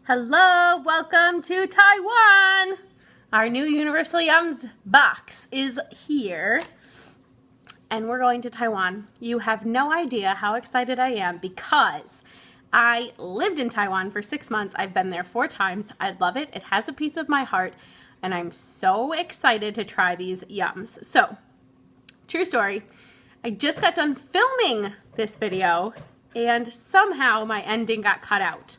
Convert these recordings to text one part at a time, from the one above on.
Hello, welcome to Taiwan. Our new Universal Yums box is here and we're going to Taiwan. You have no idea how excited I am because I lived in Taiwan for 6 months. I've been there 4 times. I love it. It has a piece of my heart and I'm so excited to try these yums. So, true story, I just got done filming this video and somehow my ending got cut out.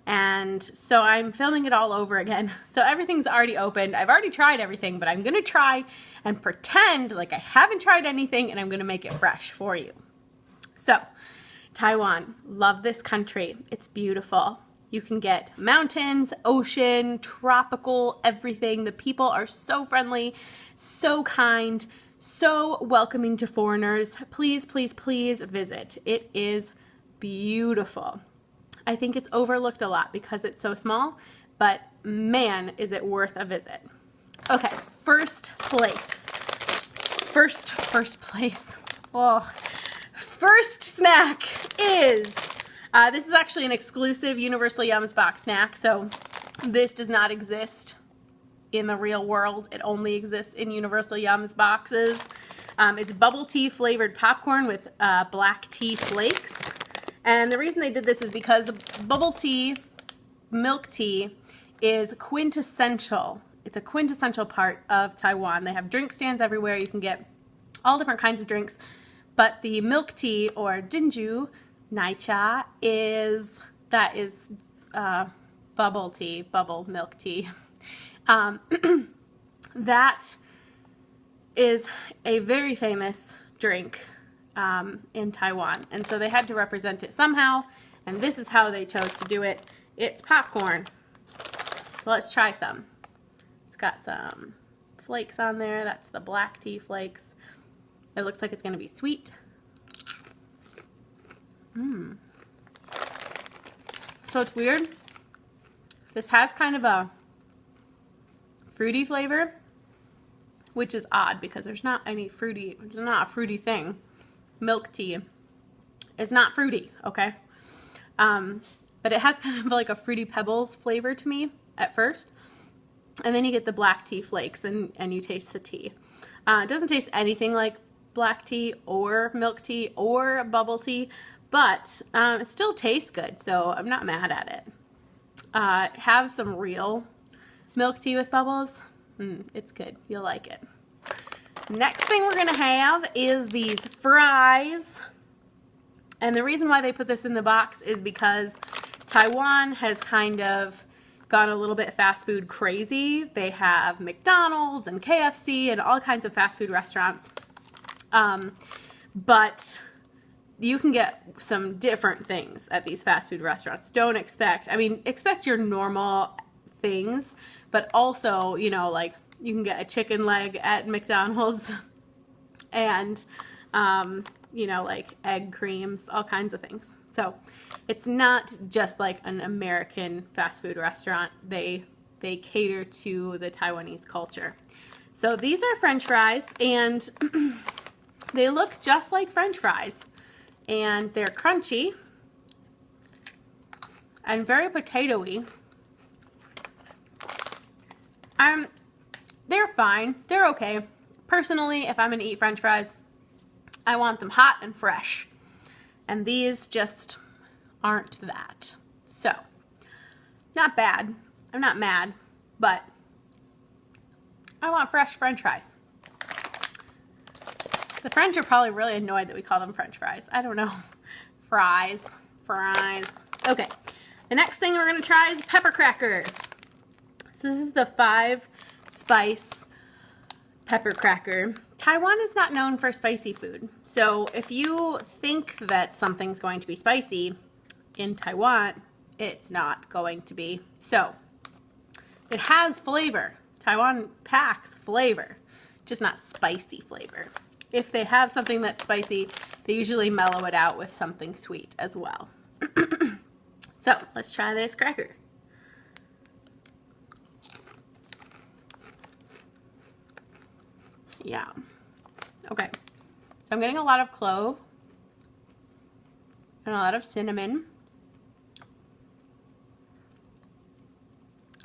And so I'm filming it all over again. So everything's already opened. I've already tried everything, but I'm gonna try and pretend like I haven't tried anything and I'm gonna make it fresh for you. So, Taiwan, love this country. It's beautiful. You can get mountains, ocean, tropical, everything. The people are so friendly, so kind, so welcoming to foreigners. Please, please, please visit. It is beautiful. I think it's overlooked a lot because it's so small, but man, is it worth a visit. Okay, first place. First place. Oh, first snack is, this is actually an exclusive Universal Yums box snack, so this does not exist in the real world. It only exists in Universal Yums boxes. It's bubble tea flavored popcorn with black tea flakes. And the reason they did this is because bubble tea, milk tea, is quintessential. It's a quintessential part of Taiwan. They have drink stands everywhere. You can get all different kinds of drinks. But the milk tea, or jinju, nai cha, that is bubble tea, bubble milk tea. That is a very famous drink in Taiwan, and so they had to represent it somehow, and this is how they chose to do it. It's popcorn. So let's try some. It's got some flakes on there. That's the black tea flakes. It looks like it's going to be sweet. So it's weird. This has kind of a fruity flavor, which is odd because there's not a fruity thing. Milk tea is not fruity, okay? But it has kind of like a Fruity Pebbles flavor to me at first. And then you get the black tea flakes and you taste the tea. It doesn't taste anything like black tea or milk tea or bubble tea, but it still tastes good, so I'm not mad at it. Have some real milk tea with bubbles. It's good. You'll like it. Next thing we're gonna have is these fries. And the reason why they put this in the box is because Taiwan has kind of gone a little bit fast food crazy. They have McDonald's and KFC and all kinds of fast food restaurants. But you can get some different things at these fast food restaurants. Expect your normal things, but also, you know, like you can get a chicken leg at McDonald's and, you know, like egg creams, all kinds of things. So it's not just like an American fast food restaurant. They cater to the Taiwanese culture. So these are French fries, and they look just like French fries. And they're crunchy and very potato-y. They're fine. They're okay. Personally, if I'm gonna eat French fries, I want them hot and fresh. And these just aren't that. So, not bad. I'm not mad, but I want fresh French fries. The French are probably really annoyed that we call them French fries. I don't know. Fries. Okay. The next thing we're gonna try is pepper cracker. So this is the 5-spice pepper cracker. Taiwan is not known for spicy food. So if you think that something's going to be spicy in Taiwan, it's not going to be. So it has flavor. Taiwan packs flavor, just not spicy flavor. If they have something that's spicy, they usually mellow it out with something sweet as well. So let's try this cracker. Yeah. Okay. So I'm getting a lot of clove and a lot of cinnamon.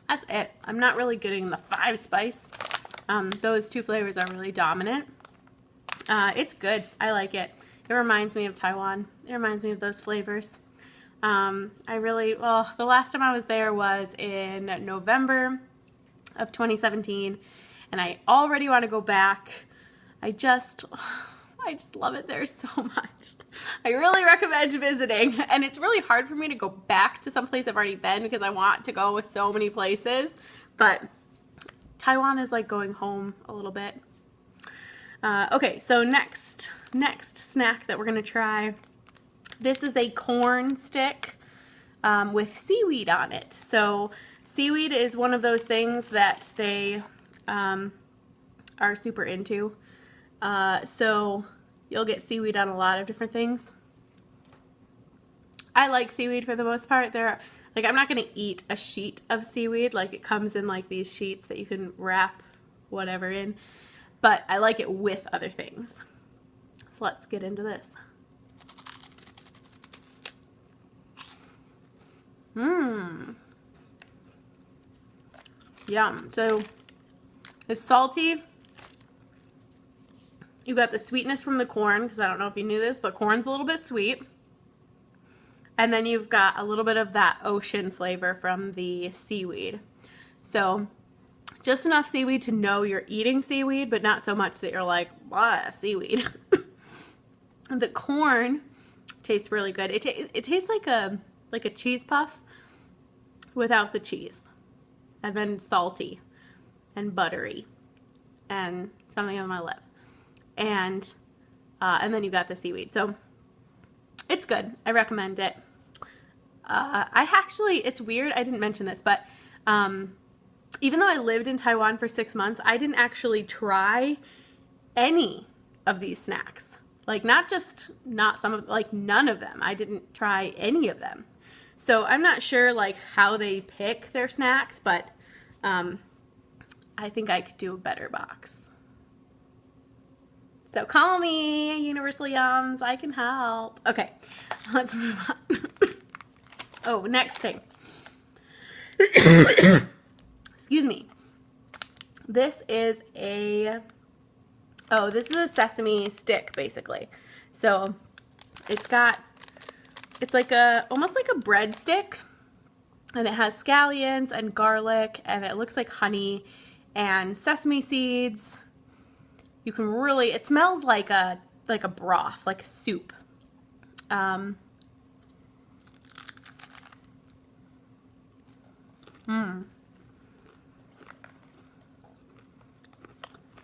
That's it. I'm not really getting the 5 spice. Those 2 flavors are really dominant. It's good. I like it. It reminds me of Taiwan. It reminds me of those flavors. Well, the last time I was there was in November of 2017, and I already want to go back. I just love it there so much. I really recommend visiting, and it's really hard for me to go back to some place I've already been because I want to go with so many places, but Taiwan is like going home a little bit. Okay, so next snack that we're gonna try. This is a corn stick with seaweed on it. So seaweed is one of those things that they are super into. So you'll get seaweed on a lot of different things. I like seaweed for the most part. I'm not gonna eat a sheet of seaweed. Like, it comes in like these sheets that you can wrap whatever in, but I like it with other things. So let's get into this. Yum. So it's salty. You got the sweetness from the corn, because I don't know if you knew this, but corn's a little bit sweet. And then you've got a little bit of that ocean flavor from the seaweed. So just enough seaweed to know you're eating seaweed, but not so much that you're like, what, seaweed. The corn tastes really good. It tastes like a cheese puff without the cheese. And then salty and buttery and something on my lip. And then you got the seaweed. So it's good. I recommend it. It's weird, I didn't mention this, but even though I lived in Taiwan for 6 months, I didn't actually try any of these snacks. Like, not none of them. I didn't try any of them. So I'm not sure like how they pick their snacks, but I think I could do a better box. So call me, Universal Yums, I can help. Okay, let's move on. Oh, next thing. Excuse me. This is a Sesame Stick, basically. So it's almost like a breadstick, and it has scallions and garlic, and it looks like honey and sesame seeds. You can really, it smells like a broth, like a soup.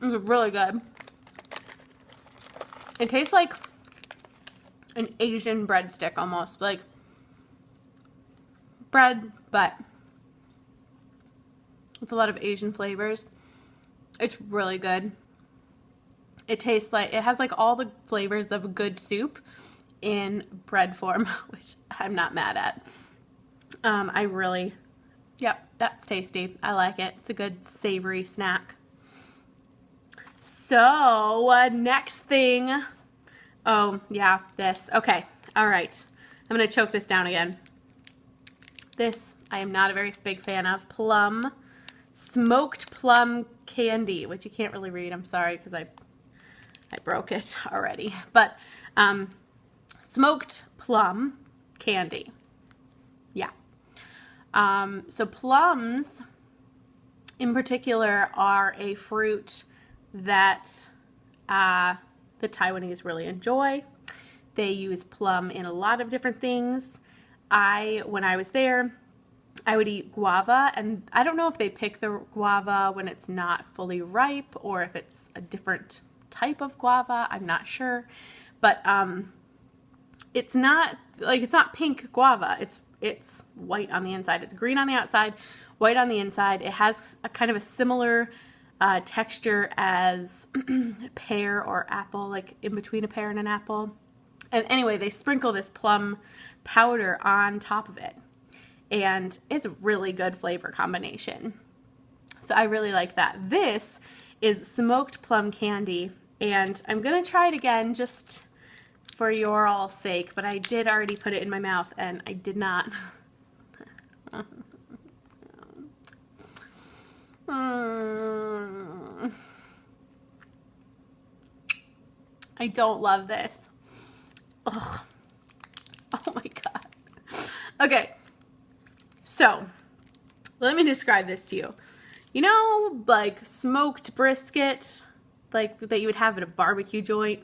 It's really good. It tastes like an Asian breadstick almost, like bread, but with a lot of Asian flavors. It's really good. It tastes like, it has like all the flavors of a good soup in bread form, which I'm not mad at. Yep, that's tasty. I like it. It's a good savory snack. So, next thing. Oh, yeah, this. Okay, all right. I'm going to choke this down again. This, I am not a very big fan of. Plum. Smoked plum candy, which you can't really read. I'm sorry, because I broke it already. But, smoked plum candy. Yeah. So plums, in particular, are a fruit that the Taiwanese really enjoy. They use plum in a lot of different things. When I was there, I would eat guava, and I don't know if they pick the guava when it's not fully ripe or if it's a different type of guava. I'm not sure, but it's not pink guava. It's white on the inside. It's green on the outside, white on the inside. It has a kind of a similar texture as pear or apple, like in between a pear and an apple. And anyway, they sprinkle this plum powder on top of it, and it's a really good flavor combination. So I really like that. This is smoked plum candy, and I'm gonna try it again just for your all sake, but I did already put it in my mouth, and I did not. I don't love this. Ugh. Oh my God. Okay, so let me describe this to you. You know, like smoked brisket, like that you would have at a barbecue joint?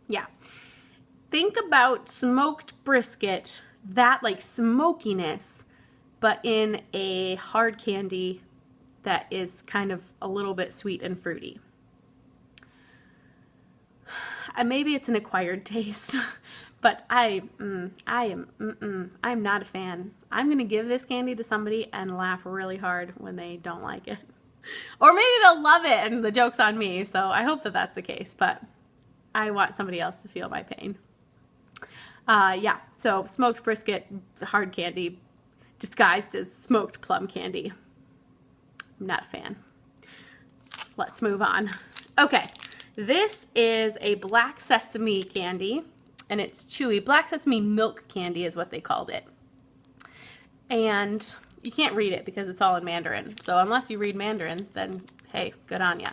Yeah. Think about smoked brisket, that like smokiness, but in a hard candy that is kind of a little bit sweet and fruity. Maybe it's an acquired taste, but I'm not a fan. I'm gonna give this candy to somebody and laugh really hard when they don't like it. Or maybe they'll love it and the joke's on me, so I hope that that's the case, but I want somebody else to feel my pain. Yeah, so smoked brisket, hard candy, disguised as smoked plum candy. I'm not a fan. Let's move on. Okay, this is a black sesame candy, and it's chewy. Black sesame milk candy is what they called it. And you can't read it because it's all in Mandarin. So unless you read Mandarin, then hey, good on ya.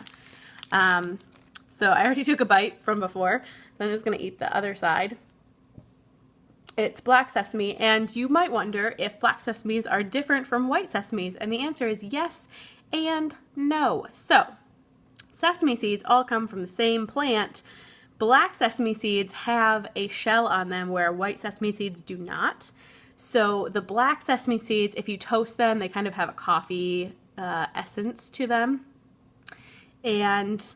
So I already took a bite from before. So I'm just gonna eat the other side. It's black sesame, and you might wonder if black sesames are different from white sesames, and the answer is yes and no. So, sesame seeds all come from the same plant. Black sesame seeds have a shell on them where white sesame seeds do not. So the black sesame seeds, if you toast them, they kind of have a coffee essence to them. And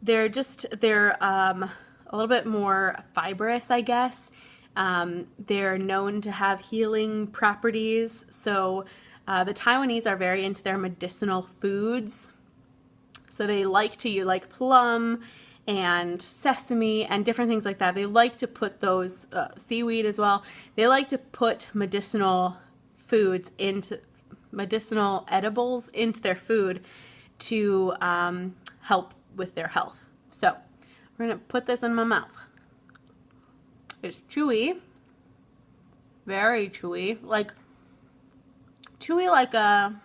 they're a little bit more fibrous, I guess. They're known to have healing properties. So the Taiwanese are very into their medicinal foods. So they like to use like plum and sesame and different things like that. They like to put those, seaweed as well. They like to put medicinal edibles into their food to help with their health. So we're gonna put this in my mouth. It's chewy, very chewy, like a,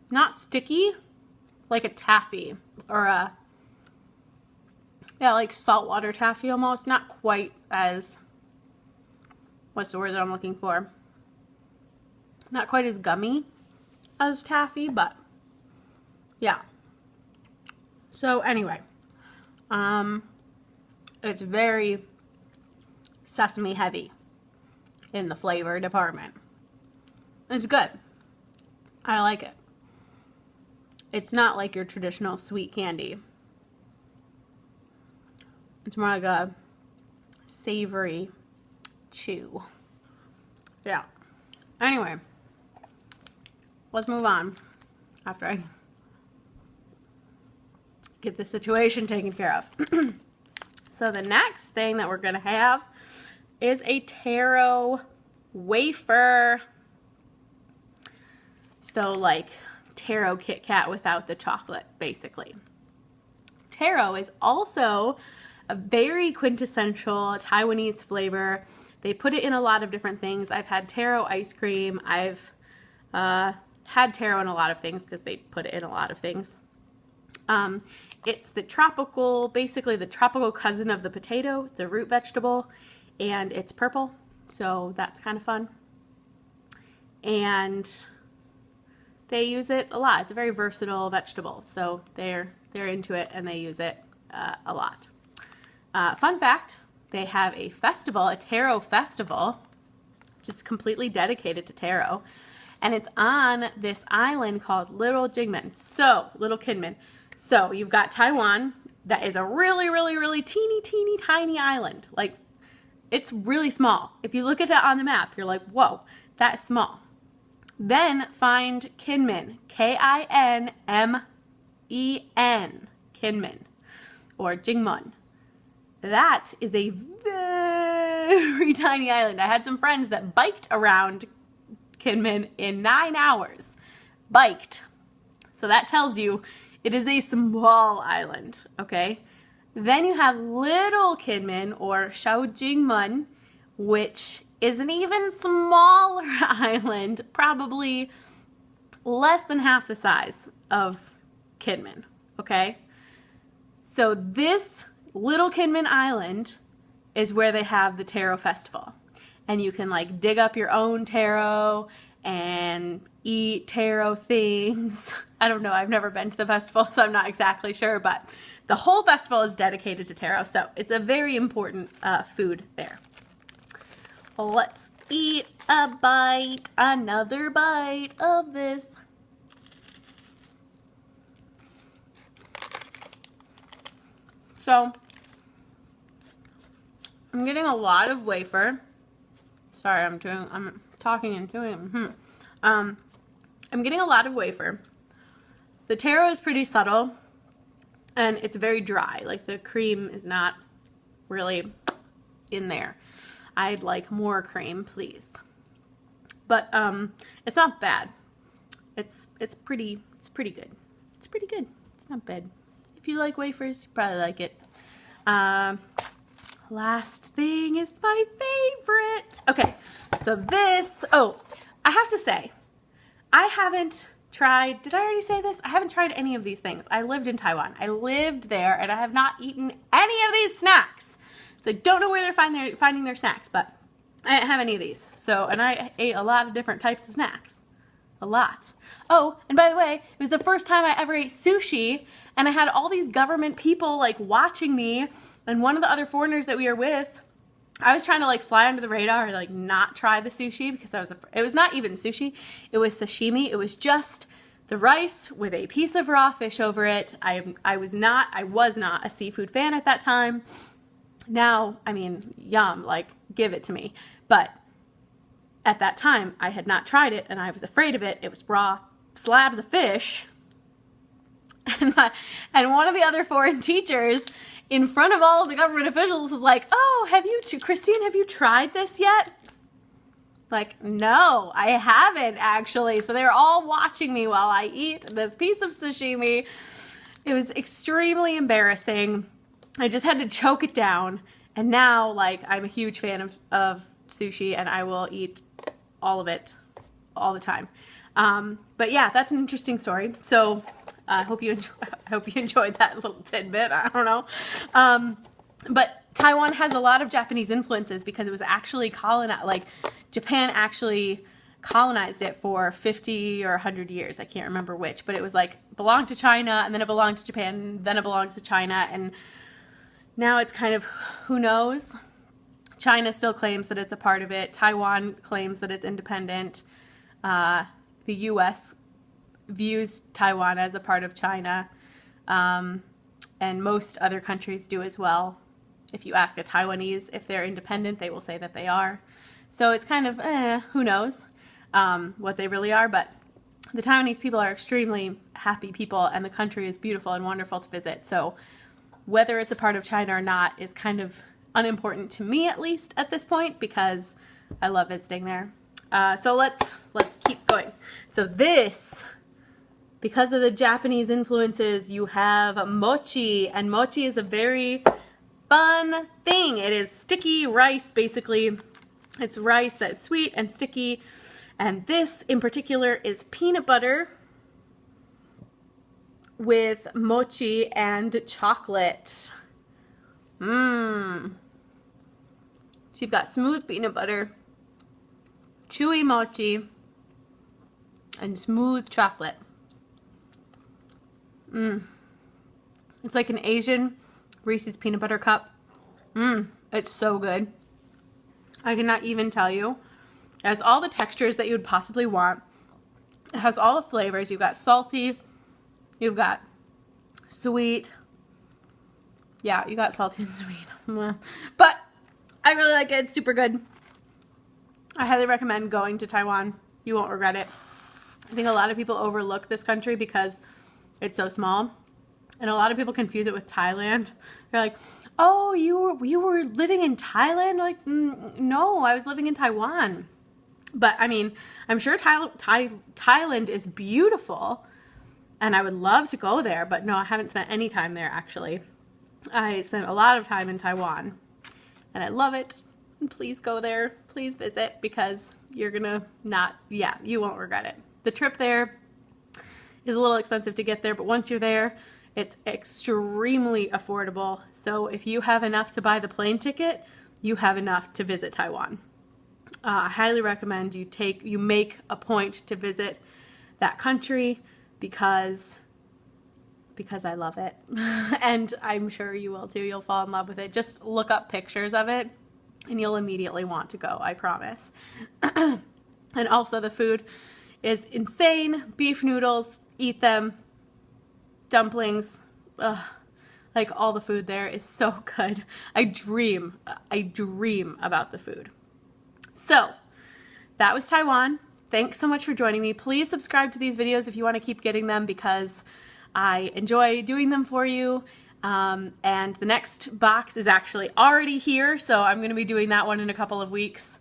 not sticky, like a taffy or a, yeah, like saltwater taffy almost, not quite as, what's the word that I'm looking for? Not quite as gummy as taffy, but yeah. So anyway, it's very sesame heavy in the flavor department. It's good. I like it. It's not like your traditional sweet candy. It's more like a savory chew. Yeah. Anyway, let's move on after I get the situation taken care of. So the next thing that we're gonna have is a taro wafer. So like taro Kit Kat without the chocolate, basically. Taro is also a very quintessential Taiwanese flavor. They put it in a lot of different things. I've had taro ice cream. I've had taro in a lot of things because they put it in a lot of things. It's the tropical, basically the tropical cousin of the potato. It's a root vegetable and it's purple, so that's kind of fun. And they use it a lot. It's a very versatile vegetable, so they're into it and they use it a lot. Fun fact, they have a festival, a taro festival, just completely dedicated to taro. And it's on this island called Little Kinmen. So you've got Taiwan, that is a really, really, really teeny, teeny, tiny island. Like, it's really small. If you look at it on the map, you're like, whoa, that's small. Then find Kinmen, K-I-N-M-E-N, Kinmen, or Jingmen. That is a very tiny island. I had some friends that biked around Kinmen in 9 hours. Biked. So that tells you it is a small island, okay? Then you have Little Kinmen, or Shaojingmen, which is an even smaller island, probably less than half the size of Kinmen, okay? So this Little Kinmen Island is where they have the taro festival. And you can like dig up your own taro and eat taro things. I don't know, I've never been to the festival, so I'm not exactly sure, but the whole festival is dedicated to taro, so it's a very important food there. Let's eat a bite, another bite of this. So, I'm getting a lot of wafer. Sorry, I'm talking and doing. I'm getting a lot of wafer. The taro is pretty subtle, and it's very dry. Like the cream is not really in there. I'd like more cream, please. But it's not bad. It's pretty good. It's pretty good. It's not bad. If you like wafers, you probably like it. Last thing is my favorite. Okay, so this, oh, I have to say, I haven't tried, did I already say this? I haven't tried any of these things. I lived in Taiwan. I lived there and I have not eaten any of these snacks. So I don't know where they're finding their snacks, but I didn't have any of these. So, and I ate a lot of different types of snacks. A lot. Oh, and by the way, it was the first time I ever ate sushi, and I had all these government people like watching me, and one of the other foreigners that we were with, I was trying to like fly under the radar and like not try the sushi because it was not even sushi, it was sashimi. It was just the rice with a piece of raw fish over it. I was not a seafood fan at that time. Now, I mean, yum, like give it to me. But at that time, I had not tried it, and I was afraid of it. It was raw slabs of fish. And one of the other foreign teachers, in front of all of the government officials, was like, "Oh, Christine, have you tried this yet?" Like, no, I haven't actually. So they're all watching me while I eat this piece of sashimi. It was extremely embarrassing. I just had to choke it down. And now, like, I'm a huge fan of sushi, and I will eat all of it all the time. But yeah, that's an interesting story. So I hope you enjoyed that little tidbit. I don't know. But Taiwan has a lot of Japanese influences because it was actually colonized, like Japan actually colonized it for 50 or 100 years. I can't remember which, but it was like belonged to China, and then it belonged to Japan, then it belonged to China, and now it's kind of, who knows? China still claims that it's a part of it. Taiwan claims that it's independent. The U.S. views Taiwan as a part of China. And most other countries do as well. If you ask a Taiwanese if they're independent, they will say that they are. So it's kind of, who knows what they really are. But the Taiwanese people are extremely happy people, and the country is beautiful and wonderful to visit. So whether it's a part of China or not is kind of unimportant to me, at least at this point, because I love visiting there. So let's keep going. So this, because of the Japanese influences, you have mochi, and mochi is a very fun thing. It is sticky rice, basically. It's rice that's sweet and sticky, and this in particular is peanut butter with mochi and chocolate. So you've got smooth peanut butter, chewy mochi, and smooth chocolate. It's like an Asian Reese's peanut butter cup. It's so good. I cannot even tell you. It has all the textures that you would possibly want. It has all the flavors. You've got salty, you've got sweet. Yeah, you got salty and sweet. But I really like it. It's super good. I highly recommend going to Taiwan. You won't regret it. I think a lot of people overlook this country because it's so small. And a lot of people confuse it with Thailand. They're like, "Oh, you were living in Thailand?" Like, no, I was living in Taiwan. But I mean, I'm sure Thailand is beautiful, and I would love to go there. But no, I haven't spent any time there actually. I spent a lot of time in Taiwan, and I love it. And please go there. Please visit, because you're gonna you won't regret it. The trip there is a little expensive to get there, but once you're there, It's extremely affordable. So if you have enough to buy the plane ticket, you have enough to visit Taiwan. I highly recommend you make a point to visit that country because I love it. And I'm sure you will too. You'll fall in love with it. Just look up pictures of it and you'll immediately want to go, I promise. And also the food is insane. Beef noodles, eat them. Dumplings, like all the food there is so good. I dream about the food. So that was Taiwan. Thanks so much for joining me. Please subscribe to these videos if you want to keep getting them because I enjoy doing them for you. And the next box is actually already here, so I'm going to be doing that one in a couple of weeks.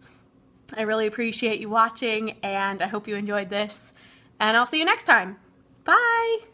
I really appreciate you watching, and I hope you enjoyed this, and I'll see you next time. Bye!